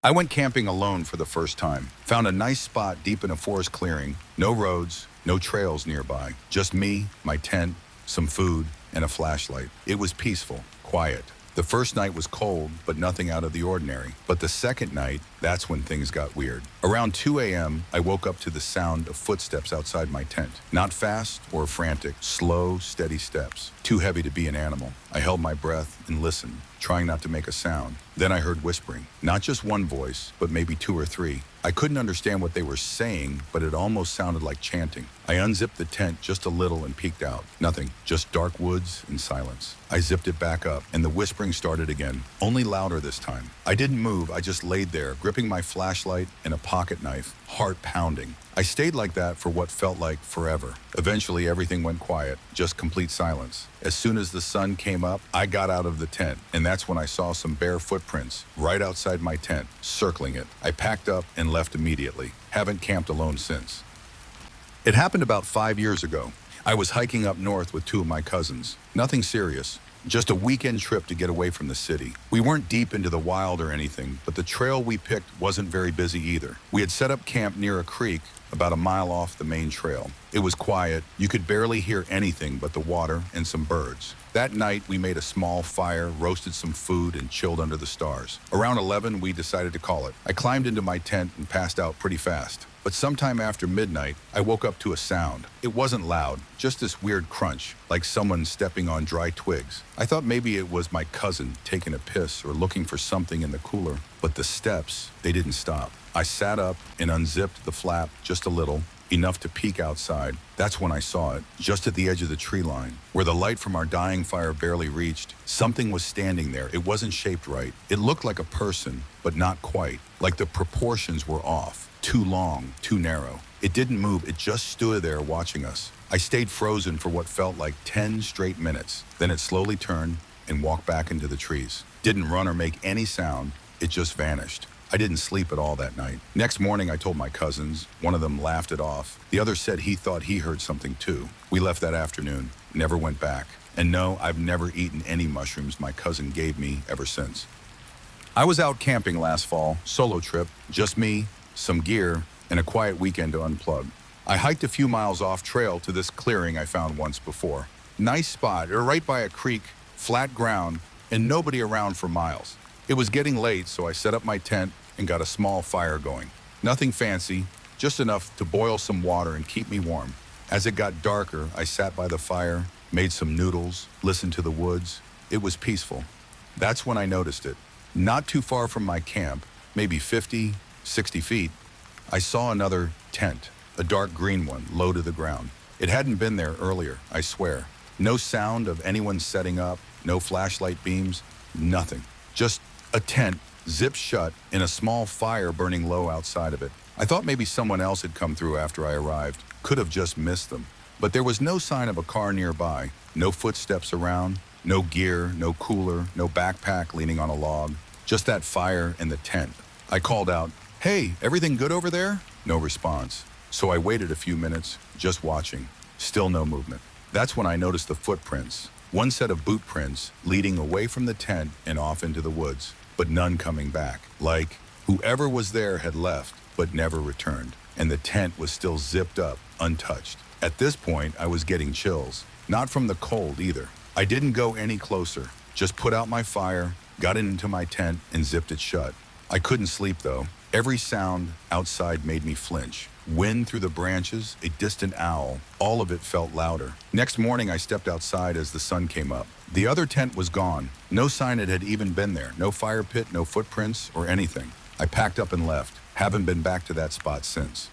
I went camping alone for the first time. Found a nice spot deep in a forest clearing. No roads, no trails nearby. Just me, my tent, some food, and a flashlight. It was peaceful, quiet. The first night was cold, but nothing out of the ordinary. But the second night, that's when things got weird. Around 2 a.m., I woke up to the sound of footsteps outside my tent. Not fast or frantic, slow, steady steps. Too heavy to be an animal. I held my breath and listened, trying not to make a sound. Then I heard whispering. Not just one voice, but maybe two or three. I couldn't understand what they were saying, but it almost sounded like chanting. I unzipped the tent just a little and peeked out. Nothing, just dark woods and silence. I zipped it back up, and the whispering started again, only louder this time. I didn't move, I just laid there, gripping my flashlight and a pocket knife, heart pounding. I stayed like that for what felt like forever. Eventually, everything went quiet, just complete silence. As soon as the sun came up, I got out of the tent, and that's when I saw some bare footprints right outside my tent, circling it. I packed up and left immediately. Haven't camped alone since. It happened about 5 years ago. I was hiking up north with two of my cousins. Nothing serious. Just a weekend trip to get away from the city. We weren't deep into the wild or anything, but the trail we picked wasn't very busy either. We had set up camp near a creek about a mile off the main trail. It was quiet. You could barely hear anything but the water and some birds. That night, we made a small fire, roasted some food, and chilled under the stars. Around 11, we decided to call it. I climbed into my tent and passed out pretty fast. But sometime after midnight, I woke up to a sound. It wasn't loud, just this weird crunch, like someone stepping on dry twigs. I thought maybe it was my cousin taking a piss or looking for something in the cooler. But the steps, they didn't stop. I sat up and unzipped the flap just a little, enough to peek outside. That's when I saw it, just at the edge of the tree line, where the light from our dying fire barely reached. Something was standing there. It wasn't shaped right. It looked like a person, but not quite. Like the proportions were off. Too long, too narrow. It didn't move, it just stood there watching us. I stayed frozen for what felt like 10 straight minutes. Then it slowly turned and walked back into the trees. Didn't run or make any sound, it just vanished. I didn't sleep at all that night. Next morning, I told my cousins. One of them laughed it off. The other said he thought he heard something too. We left that afternoon, never went back. And no, I've never eaten any mushrooms my cousin gave me ever since. I was out camping last fall, solo trip, just me, some gear, and a quiet weekend to unplug. I hiked a few miles off trail to this clearing I found once before. Nice spot, right by a creek, flat ground, and nobody around for miles. It was getting late, so I set up my tent and got a small fire going. Nothing fancy, just enough to boil some water and keep me warm. As it got darker, I sat by the fire, made some noodles, listened to the woods. It was peaceful. That's when I noticed it. Not too far from my camp, maybe 50, 60 feet, I saw another tent, a dark green one, low to the ground. It hadn't been there earlier, I swear. No sound of anyone setting up, no flashlight beams, nothing. Just a tent, zipped shut, and a small fire burning low outside of it. I thought maybe someone else had come through after I arrived. Could have just missed them. But there was no sign of a car nearby, no footsteps around, no gear, no cooler, no backpack leaning on a log. Just that fire and the tent. I called out, "Hey, everything good over there?" No response. So I waited a few minutes, just watching. Still no movement. That's when I noticed the footprints. One set of boot prints leading away from the tent and off into the woods, but none coming back. Like whoever was there had left, but never returned. And the tent was still zipped up, untouched. At this point, I was getting chills. Not from the cold either. I didn't go any closer. Just put out my fire, got into my tent, and zipped it shut. I couldn't sleep though. Every sound outside made me flinch. Wind through the branches, a distant owl, all of it felt louder. Next morning, I stepped outside as the sun came up. The other tent was gone. No sign it had even been there. No fire pit, no footprints, or anything. I packed up and left. Haven't been back to that spot since.